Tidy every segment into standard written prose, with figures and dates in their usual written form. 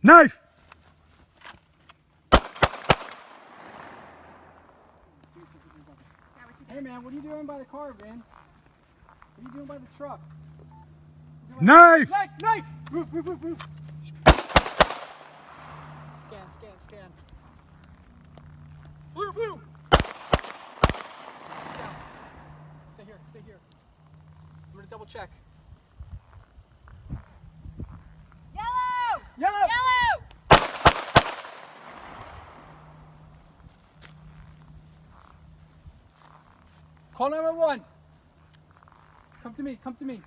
Knife! Hey man, what are you doing by the car, man? What are you doing by the truck? Knife! Knife! Knife! Move, move, move, move! Scan, scan, scan. Blue, blue! Down. Stay here, stay here. I'm gonna double check. Yellow! Yellow! Yellow! Call 911. Come to me, come to me.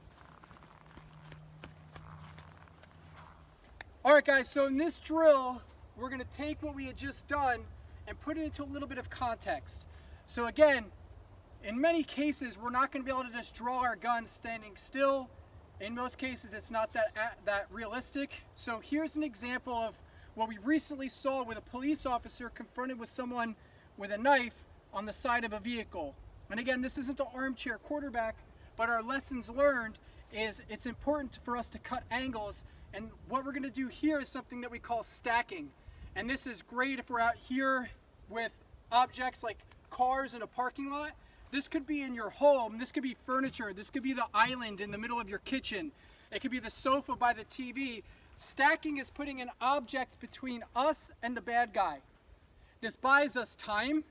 All right, guys, so in this drill, we're gonna take what we had just done and put it into a little bit of context. So again, in many cases, we're not gonna be able to just draw our gun standing still. In most cases, it's not that realistic. So here's an example of what we recently saw with a police officer confronted with someone with a knife on the side of a vehicle. And again, this isn't an armchair quarterback, but our lessons learned is it's important for us to cut angles. And what we're gonna do here is something that we call stacking. And this is great if we're out here with objects like cars in a parking lot. This could be in your home, this could be furniture, this could be the island in the middle of your kitchen. It could be the sofa by the TV. Stacking is putting an object between us and the bad guy. This buys us time,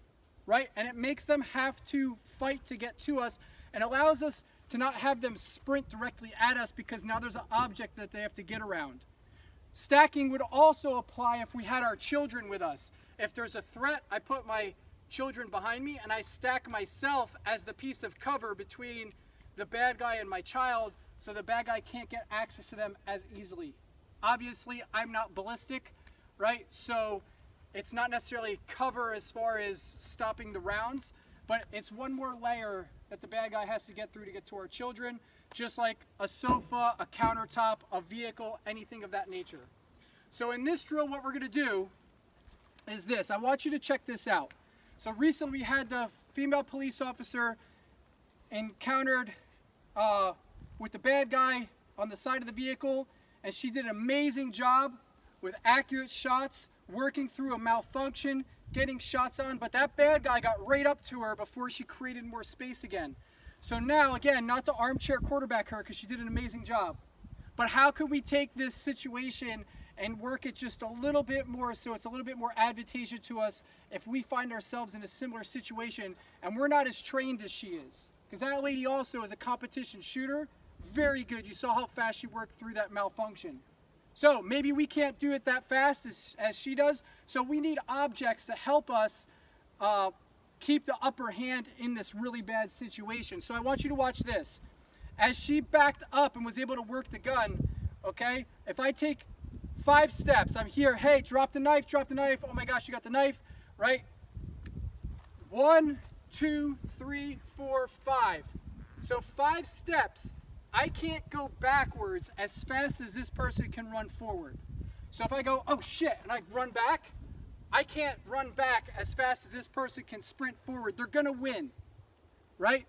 right? And it makes them have to fight to get to us and allows us to not have them sprint directly at us because now there's an object that they have to get around. Stacking would also apply if we had our children with us. If there's a threat, I put my children behind me and I stack myself as the piece of cover between the bad guy and my child so the bad guy can't get access to them as easily. Obviously, I'm not ballistic, right? So it's not necessarily cover as far as stopping the rounds, but it's one more layer that the bad guy has to get through to get to our children, just like a sofa, a countertop, a vehicle, anything of that nature. So in this drill, what we're gonna do is this. I want you to check this out. So recently we had the female police officer encountered with the bad guy on the side of the vehicle, and she did an amazing job with accurate shots, working through a malfunction, getting shots on, but that bad guy got right up to her before she created more space again. So now, again, not to armchair quarterback her because she did an amazing job, but how could we take this situation and work it just a little bit more so it's a little bit more advantageous to us if we find ourselves in a similar situation and we're not as trained as she is? Because that lady also is a competition shooter, very good. You saw how fast she worked through that malfunction. So maybe we can't do it that fast as she does, so we need objects to help us keep the upper hand in this really bad situation. So I want you to watch this. As she backed up and was able to work the gun, okay, if I take 5 steps, I'm here, hey, drop the knife, oh my gosh, you got the knife, right? 1, 2, 3, 4, 5. So 5 steps. I can't go backwards as fast as this person can run forward. So if I go, oh shit, and I run back, I can't run back as fast as this person can sprint forward. They're gonna win, right?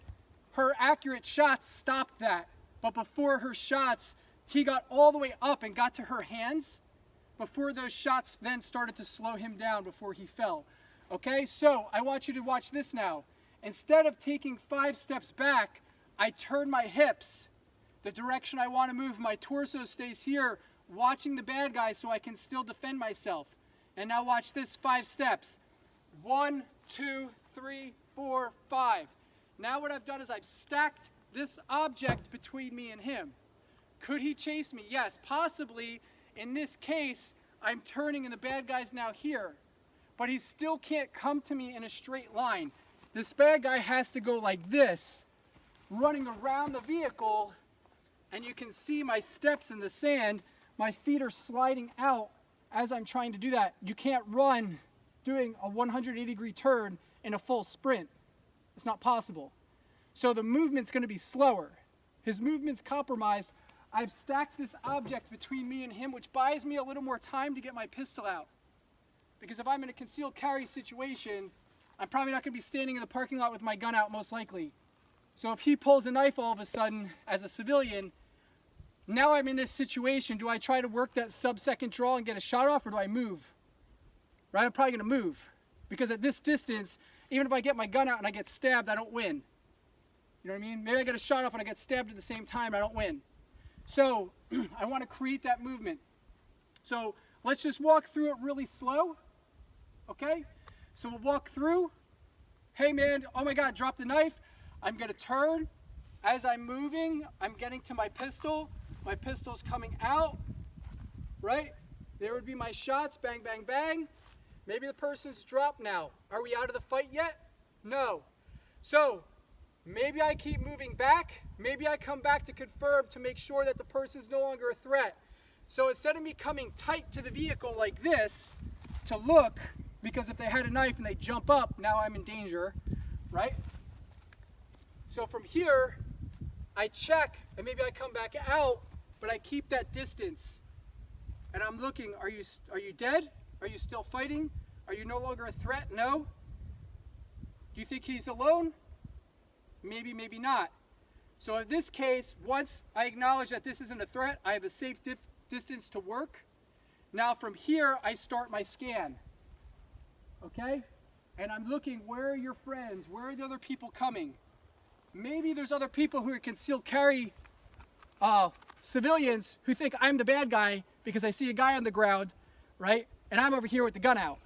Her accurate shots stopped that, but before her shots, he got all the way up and got to her hands before those shots then started to slow him down before he fell. Okay, so I want you to watch this now. Instead of taking 5 steps back, I turn my hips the direction I want to move. My torso stays here, watching the bad guy so I can still defend myself. And now watch this, 5 steps. 1, 2, 3, 4, 5. Now what I've done is I've stacked this object between me and him. Could he chase me? Yes, possibly. In this case, I'm turning and the bad guy's now here. But he still can't come to me in a straight line. This bad guy has to go like this, running around the vehicle, and you can see my steps in the sand. My feet are sliding out as I'm trying to do that. You can't run doing a 180-degree turn in a full sprint. It's not possible. So the movement's gonna be slower. His movement's compromised. I've stacked this object between me and him, which buys me a little more time to get my pistol out. Because if I'm in a concealed carry situation, I'm probably not gonna be standing in the parking lot with my gun out most likely. So if he pulls a knife all of a sudden as a civilian, now I'm in this situation. Do I try to work that sub-second draw and get a shot off, or do I move? Right, I'm probably gonna move. Because at this distance, even if I get my gun out and I get stabbed, I don't win. You know what I mean? Maybe I get a shot off and I get stabbed at the same time, I don't win. So I want to create that movement. So let's just walk through it really slow. Okay? So we'll walk through. Hey man, oh my God, drop the knife. I'm gonna turn. As I'm moving, I'm getting to my pistol. My pistol's coming out, right? There would be my shots, bang, bang, bang. Maybe the person's dropped now. Are we out of the fight yet? No. So maybe I keep moving back. Maybe I come back to confirm to make sure that the person's no longer a threat. So instead of me coming tight to the vehicle like this to look, because if they had a knife and they jump up, now I'm in danger, right? So from here, I check and maybe I come back out, but I keep that distance. And I'm looking, are you dead? Are you still fighting? Are you no longer a threat? No? Do you think he's alone? Maybe, maybe not. So in this case, once I acknowledge that this isn't a threat, I have a safe distance to work. Now from here, I start my scan. Okay? And I'm looking, where are your friends? Where are the other people coming? Maybe there's other people who are concealed carry civilians who think I'm the bad guy because I see a guy on the ground, right? And I'm over here with the gun out.